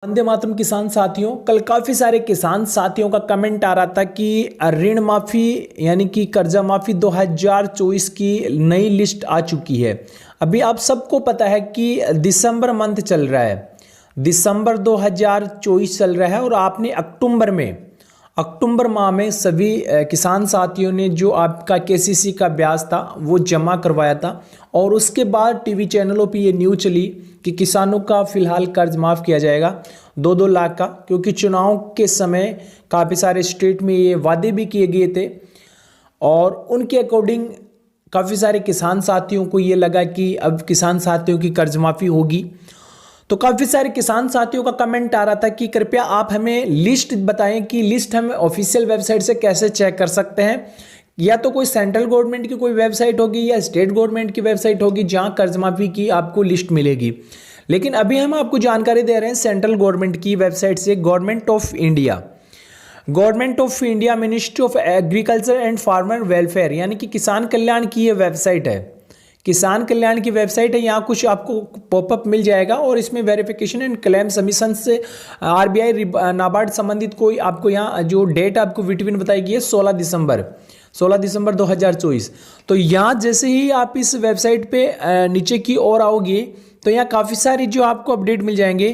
वंदे मातरम किसान साथियों, कल काफ़ी सारे किसान साथियों का कमेंट आ रहा था कि ऋण माफ़ी यानी कि कर्जा माफ़ी 2024 की नई लिस्ट आ चुकी है। अभी आप सबको पता है कि दिसंबर मंथ चल रहा है, दिसंबर 2024 चल रहा है और आपने अक्टूबर माह में सभी किसान साथियों ने जो आपका केसीसी का ब्याज था वो जमा करवाया था और उसके बाद टीवी चैनलों पे ये न्यूज़ चली कि किसानों का फिलहाल कर्ज माफ़ किया जाएगा 2-2 लाख का, क्योंकि चुनाव के समय काफ़ी सारे स्टेट में ये वादे भी किए गए थे और उनके अकॉर्डिंग काफ़ी सारे किसान साथियों को ये लगा कि अब किसान साथियों की कर्ज माफ़ी होगी। तो काफ़ी सारे किसान साथियों का कमेंट आ रहा था कि कृपया आप हमें लिस्ट बताएं कि लिस्ट हम ऑफिशियल वेबसाइट से कैसे चेक कर सकते हैं, या तो कोई सेंट्रल गवर्नमेंट की कोई वेबसाइट होगी या स्टेट गवर्नमेंट की वेबसाइट होगी जहां कर्ज माफ़ी की आपको लिस्ट मिलेगी। लेकिन अभी हम आपको जानकारी दे रहे हैं सेंट्रल गवर्नमेंट की वेबसाइट से, government of India ministry of agriculture and farmer welfare यानी कि किसान कल्याण की ये वेबसाइट है। किसान कल्याण की वेबसाइट है, यहाँ कुछ आपको पॉपअप मिल जाएगा और इसमें वेरिफिकेशन एंड क्लेम सबमिशन से आरबीआई नाबार्ड संबंधित कोई आपको यहाँ जो डेट आपको विटविन बताई गई है 16 दिसंबर 2024। तो यहाँ जैसे ही आप इस वेबसाइट पे नीचे की ओर आओगे तो यहाँ काफ़ी सारी जो आपको अपडेट मिल जाएंगे।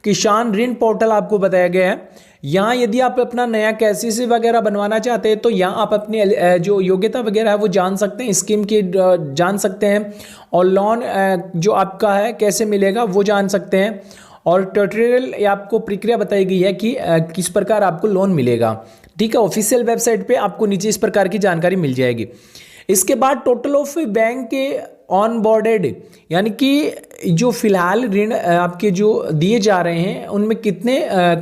किसान ऋण पोर्टल आपको बताया गया है। यहाँ यदि आप अपना नया केसीसी वगैरह बनवाना चाहते हैं तो यहाँ आप अपनी जो योग्यता वगैरह है वो जान सकते हैं, स्कीम की जान सकते हैं और लोन जो आपका है कैसे मिलेगा वो जान सकते हैं और ट्यूटोरियल आपको प्रक्रिया बताई गई है कि किस प्रकार आपको लोन मिलेगा। ठीक है, ऑफिशियल वेबसाइट पे आपको नीचे इस प्रकार की जानकारी मिल जाएगी। इसके बाद टोटल ऑफ बैंक के ऑन बोर्डेड यानी कि जो फिलहाल ऋण आपके जो दिए जा रहे हैं उनमें कितने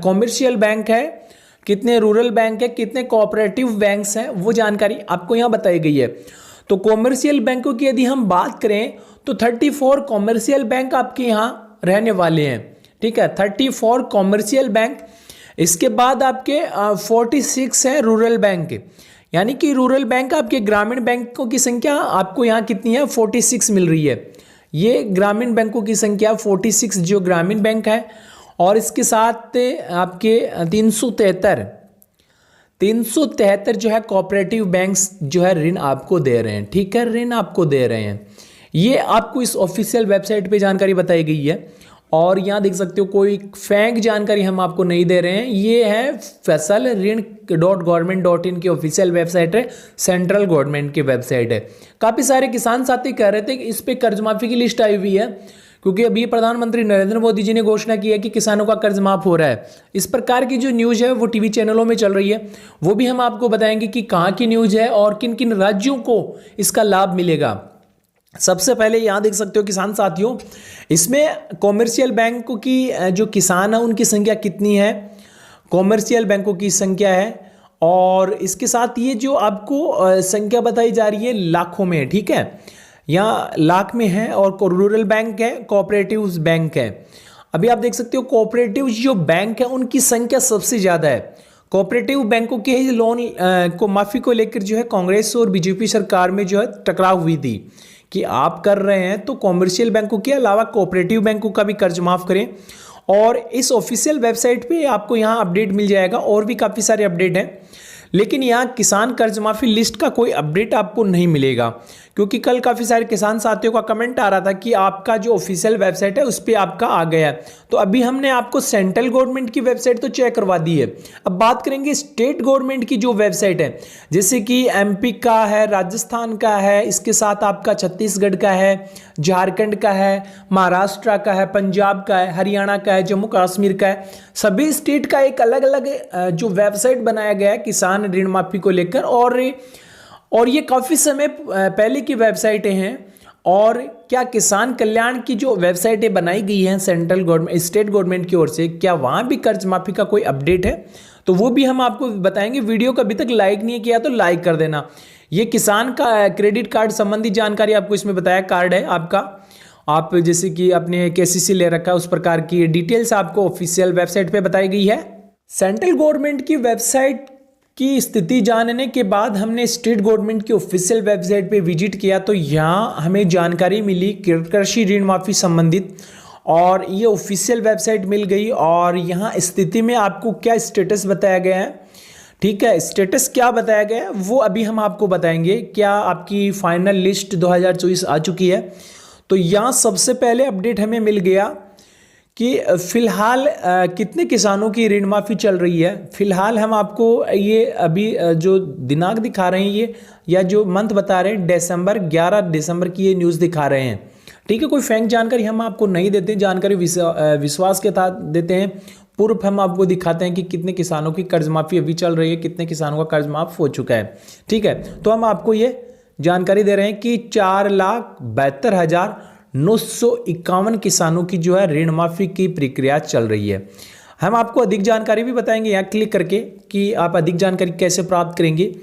कॉमर्शियल बैंक है, कितने रूरल बैंक है, कितने कोऑपरेटिव बैंक्स हैं, वो जानकारी आपको यहाँ बताई गई है। तो कॉमर्शियल बैंकों की यदि हम बात करें तो 34 कॉमर्शियल बैंक आपके यहाँ रहने वाले हैं। ठीक है, 34 कॉमर्शियल बैंक। इसके बाद आपके 46 हैं रूरल बैंक, यानी कि रूरल बैंक आपके ग्रामीण बैंकों की संख्या आपको यहाँ कितनी है 46 मिल रही है। ये ग्रामीण बैंकों की संख्या 46 जो ग्रामीण बैंक है और इसके साथ आपके 373 जो है कोऑपरेटिव बैंक्स जो है ऋण आपको दे रहे हैं। ठीक है, ऋण आपको दे रहे हैं। ये आपको इस ऑफिशियल वेबसाइट पे जानकारी बताई गई है और यहाँ देख सकते हो कोई फेक जानकारी हम आपको नहीं दे रहे हैं। ये है फसल ऋण .gov.in की ऑफिशियल वेबसाइट है, सेंट्रल गवर्नमेंट की वेबसाइट है। काफ़ी सारे किसान साथी कह रहे थे कि इस पे कर्ज माफ़ी की लिस्ट आई हुई है, क्योंकि अभी प्रधानमंत्री नरेंद्र मोदी जी ने घोषणा की है कि किसानों का कर्ज माफ हो रहा है। इस प्रकार की जो न्यूज़ है वो टीवी चैनलों में चल रही है, वो भी हम आपको बताएंगे कि कहाँ की न्यूज़ है और किन किन राज्यों को इसका लाभ मिलेगा। सबसे पहले यहाँ देख सकते हो किसान साथियों, इसमें कॉमर्शियल बैंकों की जो किसान है उनकी संख्या कितनी है, कॉमर्शियल बैंकों की संख्या है और इसके साथ ये जो आपको संख्या बताई जा रही है लाखों में है। ठीक है, यहाँ लाख में है और रूरल बैंक है, कोऑपरेटिव बैंक है। अभी आप देख सकते हो कोऑपरेटिव जो बैंक है उनकी संख्या सबसे ज़्यादा है। कोऑपरेटिव बैंकों के ही लोन को माफ़ी को लेकर जो है कांग्रेस और बीजेपी सरकार में जो है टकराव हुई थी कि आप कर रहे हैं तो कॉमर्शियल बैंकों के अलावा कोऑपरेटिव बैंकों का भी कर्ज माफ़ करें। और इस ऑफिशियल वेबसाइट पे आपको यहाँ अपडेट मिल जाएगा और भी काफ़ी सारे अपडेट हैं, लेकिन यहाँ किसान कर्ज माफ़ी लिस्ट का कोई अपडेट आपको नहीं मिलेगा, क्योंकि कल काफ़ी सारे किसान साथियों का कमेंट आ रहा था कि आपका जो ऑफिशियल वेबसाइट है उस पर आपका आ गया है। तो अभी हमने आपको सेंट्रल गवर्नमेंट की वेबसाइट तो चेक करवा दी है। अब बात करेंगे स्टेट गवर्नमेंट की जो वेबसाइट है, जैसे कि एमपी का है, राजस्थान का है, इसके साथ आपका छत्तीसगढ़ का है, झारखंड का है, महाराष्ट्र का है, पंजाब का है, हरियाणा का है, जम्मू कश्मीर का है। सभी स्टेट का एक अलग अलग जो वेबसाइट बनाया गया है किसान ऋण माफी को लेकर और ये काफ़ी समय पहले की वेबसाइटें हैं। और क्या किसान कल्याण की जो वेबसाइटें बनाई गई हैं सेंट्रल गवर्नमेंट स्टेट गवर्नमेंट की ओर से, क्या वहाँ भी कर्ज माफ़ी का कोई अपडेट है, तो वो भी हम आपको बताएंगे। वीडियो को अभी तक लाइक नहीं किया तो लाइक कर देना। ये किसान का क्रेडिट कार्ड संबंधी जानकारी आपको इसमें बताया, कार्ड है आपका, आप जैसे कि अपने केसीसी ले रखा है उस प्रकार की डिटेल्स आपको ऑफिशियल वेबसाइट पे बताई गई है। सेंट्रल गवर्नमेंट की वेबसाइट की स्थिति जानने के बाद हमने स्टेट गवर्नमेंट की ऑफिशियल वेबसाइट पे विजिट किया, तो यहाँ हमें जानकारी मिली कृषि ऋण माफ़ी संबंधित और ये ऑफिशियल वेबसाइट मिल गई और यहाँ स्थिति में आपको क्या स्टेटस बताया गया है, ठीक है। स्टेटस क्या बताया गया है वो अभी हम आपको बताएंगे। क्या आपकी फाइनल लिस्ट 2024 आ चुकी है? तो यहाँ सबसे पहले अपडेट हमें मिल गया कि फिलहाल कितने किसानों की ऋण माफ़ी चल रही है। फिलहाल हम आपको ये अभी जो दिनांक दिखा रहे हैं ये या जो मंथ बता रहे हैं दिसंबर 11 दिसंबर की ये न्यूज़ दिखा रहे हैं, ठीक है। कोई फेक जानकारी हम आपको नहीं देते, जानकारी विश्वास के साथ देते हैं। पूर्व हम आपको दिखाते हैं कि कितने किसानों की कर्ज माफ़ी अभी चल रही है, कितने किसानों का कर्ज माफ़ हो चुका है, ठीक है। तो हम आपको ये जानकारी दे रहे हैं कि 4,72,951 किसानों की जो है ऋण माफ़ी की प्रक्रिया चल रही है। हम आपको अधिक जानकारी भी बताएंगे यहाँ क्लिक करके कि आप अधिक जानकारी कैसे प्राप्त करेंगे।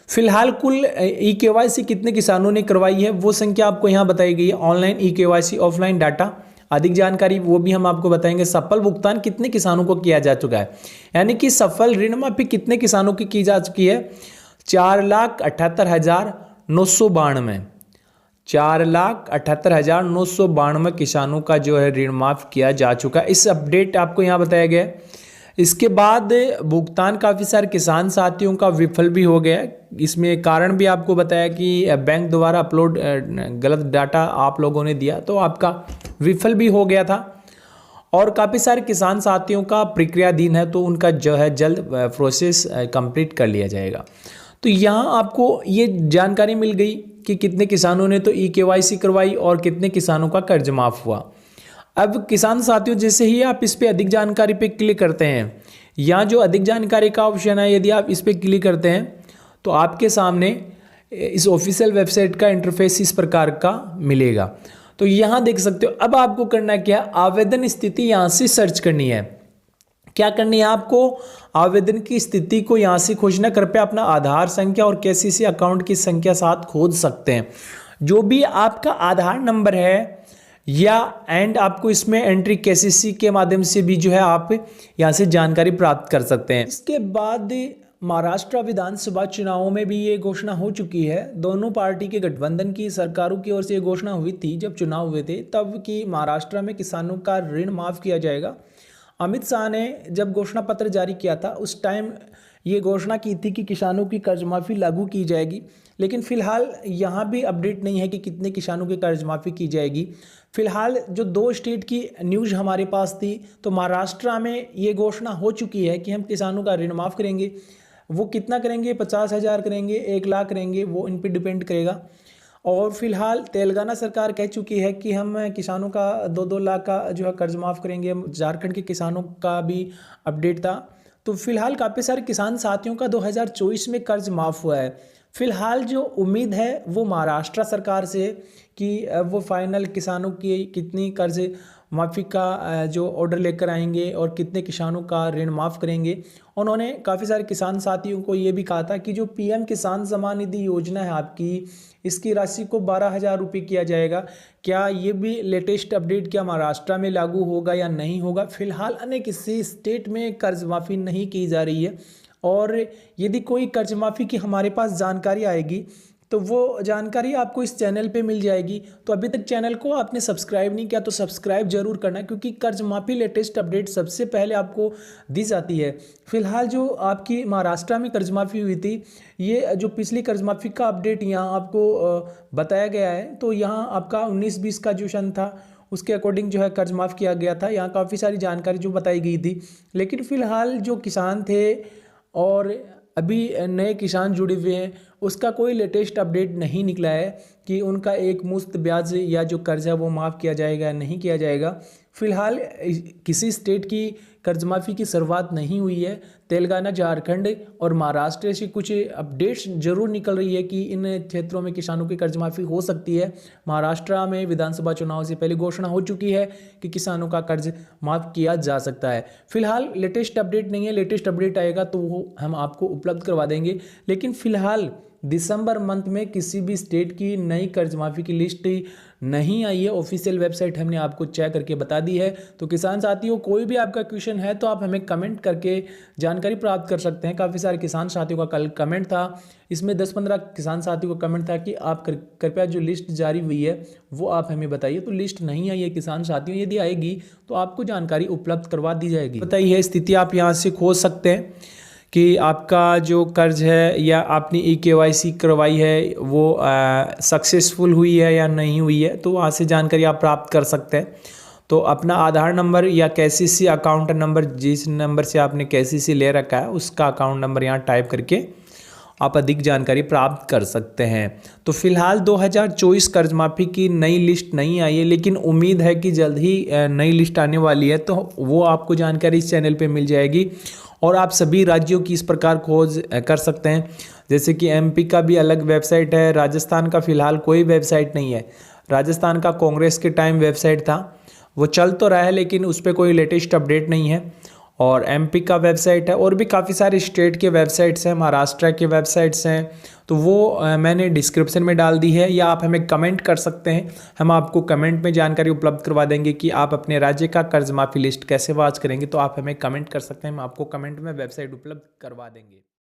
फिलहाल कुल ई-केवाईसी कितने किसानों ने करवाई है वो संख्या आपको यहाँ बताई गई है। ऑनलाइन ई-केवाईसी, ऑफलाइन डाटा, अधिक जानकारी वो भी हम आपको बताएंगे। सफल भुगतान कितने किसानों को किया जा चुका है, यानी कि सफल ऋण माफी कितने किसानों की जा चुकी है? 4,78,992 4,78,992 किसानों का जो है ऋण माफ किया जा चुका है। इस अपडेट आपको यहाँ बताया गया है। इसके बाद भुगतान काफ़ी सारे किसान साथियों का विफल भी हो गया। इसमें कारण भी आपको बताया कि बैंक द्वारा अपलोड गलत डाटा आप लोगों ने दिया तो आपका विफल भी हो गया था। और काफ़ी सारे किसान साथियों का प्रक्रियाधीन है तो उनका जो है जल्द प्रोसेस कंप्लीट कर लिया जाएगा। तो यहाँ आपको ये जानकारी मिल गई कि कितने किसानों ने तो ई-केवाईसी करवाई और कितने किसानों का कर्ज माफ़ हुआ। अब किसान साथियों जैसे ही आप इस पर अधिक जानकारी पे क्लिक करते हैं, यहाँ जो अधिक जानकारी का ऑप्शन है यदि आप इस पर क्लिक करते हैं तो आपके सामने इस ऑफिशियल वेबसाइट का इंटरफेस इस प्रकार का मिलेगा। तो यहाँ देख सकते हो। अब आपको करना क्या, आवेदन स्थिति यहाँ से सर्च करनी है। क्या करनी है आपको? आवेदन की स्थिति को यहाँ से खोजना। कृपया अपना आधार संख्या और केसीसी अकाउंट की संख्या साथ खोज सकते हैं। जो भी आपका आधार नंबर है या आपको इसमें एंट्री केसीसी के माध्यम से भी जो है आप यहाँ से जानकारी प्राप्त कर सकते हैं। इसके बाद महाराष्ट्र विधानसभा चुनावों में भी ये घोषणा हो चुकी है। दोनों पार्टी के गठबंधन की सरकारों की ओर से ये घोषणा हुई थी जब चुनाव हुए थे तब कि महाराष्ट्र में किसानों का ऋण माफ़ किया जाएगा। अमित शाह ने जब घोषणा पत्र जारी किया था उस टाइम ये घोषणा की थी कि किसानों की कर्ज माफ़ी लागू की जाएगी, लेकिन फिलहाल यहाँ भी अपडेट नहीं है कि कितने किसानों की कर्ज माफ़ी की जाएगी। फिलहाल जो 2 स्टेट की न्यूज़ हमारे पास थी तो महाराष्ट्र में ये घोषणा हो चुकी है कि हम किसानों का ऋण माफ़ करेंगे। वो कितना करेंगे, 50,000 करेंगे, 1 लाख करेंगे, वो इन पर डिपेंड करेगा। और फिलहाल तेलंगाना सरकार कह चुकी है कि हम किसानों का 2-2 लाख का जो है कर्ज माफ़ करेंगे। झारखंड के किसानों का भी अपडेट था। तो फिलहाल काफ़ी सारे किसान साथियों का 2024 में कर्ज माफ़ हुआ है। फिलहाल जो उम्मीद है वो महाराष्ट्र सरकार से कि वो फाइनल किसानों की कितनी कर्ज माफ़ी का जो ऑर्डर लेकर आएंगे और कितने किसानों का ऋण माफ़ करेंगे। उन्होंने काफ़ी सारे किसान साथियों को ये भी कहा था कि जो पीएम किसान सम्मान निधि योजना है आपकी, इसकी राशि को 12,000 रुपये किया जाएगा। क्या ये भी लेटेस्ट अपडेट क्या महाराष्ट्र में लागू होगा या नहीं होगा? फिलहाल अन्य किसी स्टेट में कर्ज माफ़ी नहीं की जा रही है। और यदि कोई कर्ज माफ़ी की हमारे पास जानकारी आएगी तो वो जानकारी आपको इस चैनल पे मिल जाएगी। तो अभी तक चैनल को आपने सब्सक्राइब नहीं किया तो सब्सक्राइब जरूर करना, क्योंकि कर्ज माफ़ी लेटेस्ट अपडेट सबसे पहले आपको दी जाती है। फिलहाल जो आपकी महाराष्ट्र में कर्ज माफ़ी हुई थी, ये जो पिछली कर्ज माफ़ी का अपडेट यहाँ आपको बताया गया है। तो यहाँ आपका 19-20 का जो सन था उसके अकॉर्डिंग जो है कर्ज माफ़ किया गया था। यहाँ काफ़ी सारी जानकारी जो बताई गई थी, लेकिन फिलहाल जो किसान थे और अभी नए किसान जुड़े हुए हैं उसका कोई लेटेस्ट अपडेट नहीं निकला है कि उनका एक मुश्त ब्याज या जो कर्ज है वो माफ़ किया जाएगा या नहीं किया जाएगा। फिलहाल किसी स्टेट की कर्ज माफ़ी की शुरुआत नहीं हुई है। तेलंगाना, झारखंड और महाराष्ट्र से कुछ अपडेट्स जरूर निकल रही है कि इन क्षेत्रों में किसानों की कर्ज माफ़ी हो सकती है। महाराष्ट्र में विधानसभा चुनाव से पहले घोषणा हो चुकी है कि किसानों का कर्ज माफ़ किया जा सकता है। फिलहाल लेटेस्ट अपडेट नहीं है, लेटेस्ट अपडेट आएगा तो वो हम आपको उपलब्ध करवा देंगे। लेकिन फिलहाल दिसंबर मंथ में किसी भी स्टेट की नई कर्ज माफ़ी की लिस्ट नहीं आई है। ऑफिशियल वेबसाइट हमने आपको चेक करके बता दी है। तो किसान साथियों, कोई भी आपका क्वेश्चन है तो आप हमें कमेंट करके जानकारी प्राप्त कर सकते हैं। काफ़ी सारे किसान साथियों का कल कमेंट था, इसमें 10-15 किसान साथियों का कमेंट था कि आप कृपया जो लिस्ट जारी हुई है वो आप हमें बताइए। तो लिस्ट नहीं आई है किसान साथियों, यदि आएगी तो आपको जानकारी उपलब्ध करवा दी जाएगी। बताइए स्थिति आप यहाँ से खोज सकते हैं कि आपका जो कर्ज है या आपने KYC करवाई है वो सक्सेसफुल हुई है या नहीं हुई है, तो वहाँ से जानकारी आप प्राप्त कर सकते हैं। तो अपना आधार नंबर या KCC अकाउंट नंबर, जिस नंबर से आपने KCC ले रखा है उसका अकाउंट नंबर यहाँ टाइप करके आप अधिक जानकारी प्राप्त कर सकते हैं। तो फिलहाल 2024 कर्ज माफ़ी की नई लिस्ट नहीं आई है, लेकिन उम्मीद है कि जल्द ही नई लिस्ट आने वाली है, तो वो आपको जानकारी इस चैनल पे मिल जाएगी। और आप सभी राज्यों की इस प्रकार खोज कर सकते हैं, जैसे कि MP का भी अलग वेबसाइट है, राजस्थान का फिलहाल कोई वेबसाइट नहीं है। राजस्थान का कांग्रेस के टाइम वेबसाइट था, वो चल तो रहा है लेकिन उस पर कोई लेटेस्ट अपडेट नहीं है। और MP का वेबसाइट है, और भी काफ़ी सारे स्टेट के वेबसाइट्स हैं, महाराष्ट्र के वेबसाइट्स हैं, तो वो मैंने डिस्क्रिप्शन में डाल दी है, या आप हमें कमेंट कर सकते हैं। हम आपको कमेंट में जानकारी उपलब्ध करवा देंगे कि आप अपने राज्य का कर्ज माफ़ी लिस्ट कैसे वॉच करेंगे। तो आप हमें कमेंट कर सकते हैं, हम आपको कमेंट में वेबसाइट उपलब्ध करवा देंगे।